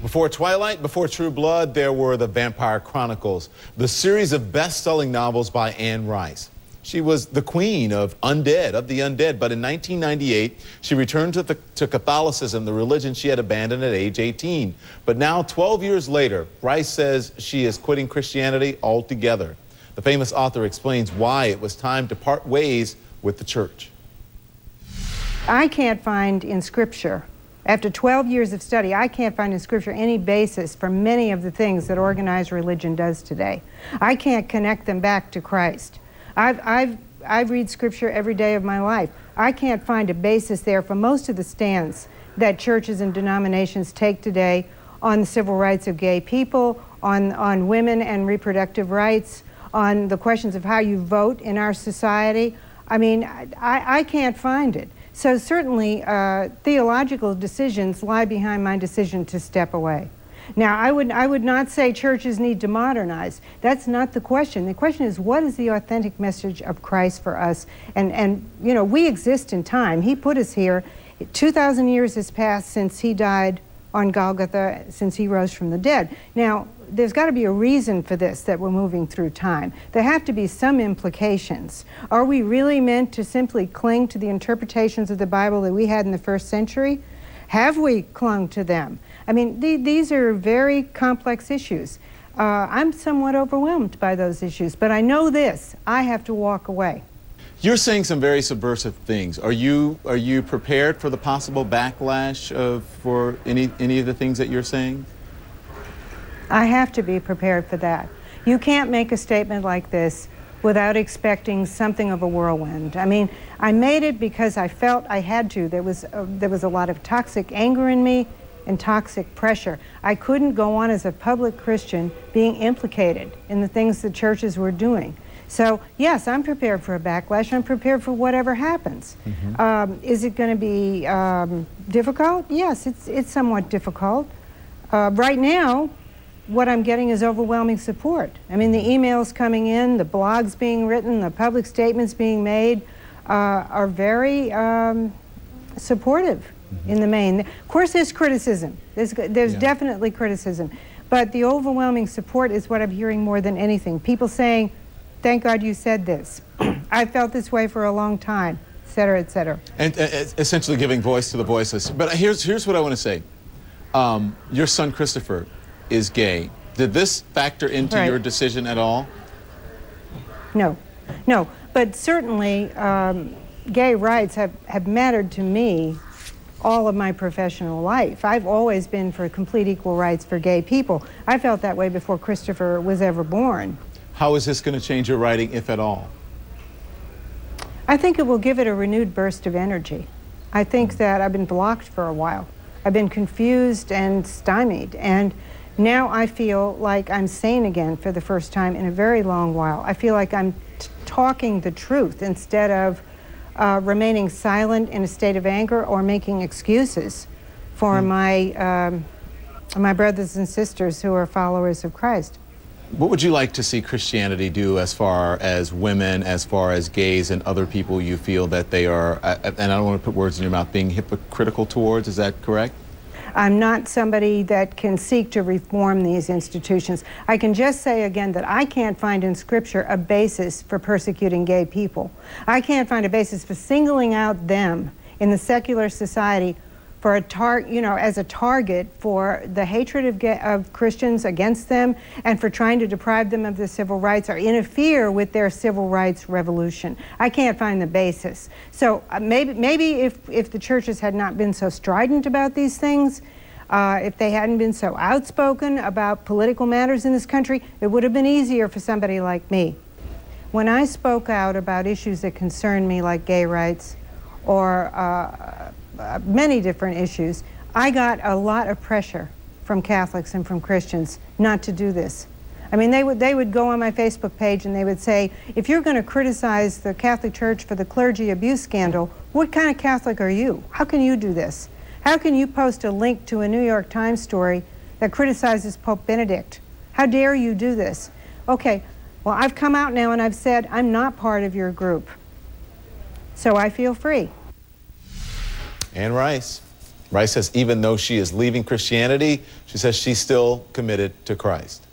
Before Twilight, before True Blood, there were the Vampire Chronicles, the series of best-selling novels by Anne Rice. She was the queen of the undead, but in 1998, she returned to Catholicism, the religion she had abandoned at age 18. But now, 12 years later, Rice says she is quitting Christianity altogether. The famous author explains why it was time to part ways with the church. I can't find in Scripture, after 12 years of study, I can't find in Scripture any basis for many of the things that organized religion does today. I can't connect them back to Christ. I read Scripture every day of my life. I can't find a basis there for most of the stands that churches and denominations take today on the civil rights of gay people, on women and reproductive rights, on the questions of how you vote in our society. I mean, I can't find it. So certainly theological decisions lie behind my decision to step away. Now, I would not say churches need to modernize. That's not the question. The question is, what is the authentic message of Christ for us? And you know, we exist in time. He put us here. 2,000 years has passed since he died on Golgotha, since he rose from the dead. Now, there's got to be a reason for this, that we're moving through time. There have to be some implications. Are we really meant to simply cling to the interpretations of the Bible that we had in the first century? Have we clung to them? I mean, these are very complex issues. I'm somewhat overwhelmed by those issues, but I know this: I have to walk away. You're saying some very subversive things. Are you prepared for the possible backlash for any of the things that you're saying? I have to be prepared for that. You can't make a statement like this without expecting something of a whirlwind. I mean, I made it because I felt I had to. There was a lot of toxic anger in me and toxic pressure. I couldn't go on as a public Christian being implicated in the things the churches were doing. So yes, I'm prepared for a backlash. I'm prepared for whatever happens. Mm-hmm. Is it going to be difficult? Yes, it's somewhat difficult. Right now, what I'm getting is overwhelming support. I mean, the emails coming in, the blogs being written, the public statements being made are very supportive in the main. Of course, there's criticism. There's definitely criticism. But the overwhelming support is what I'm hearing more than anything. People saying, thank God you said this. I felt this way for a long time, et cetera, et cetera. And essentially giving voice to the voiceless. But here's what I want to say. Your son, Christopher, is gay. Did this factor into your decision at all? No, no. But certainly, gay rights have mattered to me all of my professional life. I've always been for complete equal rights for gay people. I felt that way before Christopher was ever born. How is this going to change your writing, if at all? I think it will give it a renewed burst of energy. I think that I've been blocked for a while. I've been confused and stymied, and now I feel like I'm sane again for the first time in a very long while. I feel like I'm talking the truth instead of remaining silent in a state of anger or making excuses for my brothers and sisters who are followers of Christ. What would you like to see Christianity do as far as women, as far as gays and other people you feel that they are, and I don't want to put words in your mouth, being hypocritical towards? Is that correct? I'm not somebody that can seek to reform these institutions. I can just say again that I can't find in Scripture a basis for persecuting gay people. I can't find a basis for singling out them in the secular society for as a target for the hatred of Christians against them and for trying to deprive them of their civil rights or interfere with their civil rights revolution. I can't find the basis. So maybe if the churches had not been so strident about these things, if they hadn't been so outspoken about political matters in this country, it would have been easier for somebody like me. When I spoke out about issues that concern me, like gay rights or many different issues, I got a lot of pressure from Catholics and from Christians not to do this. I mean, they would go on my Facebook page and they would say, if you're going to criticize the Catholic Church for the clergy abuse scandal, what kind of Catholic are you? How can you do this? How can you post a link to a New York Times story that criticizes Pope Benedict? How dare you do this? Okay, well, I've come out now and I've said I'm not part of your group, so I feel free. Anne Rice. Rice says even though she is leaving Christianity, she says she's still committed to Christ.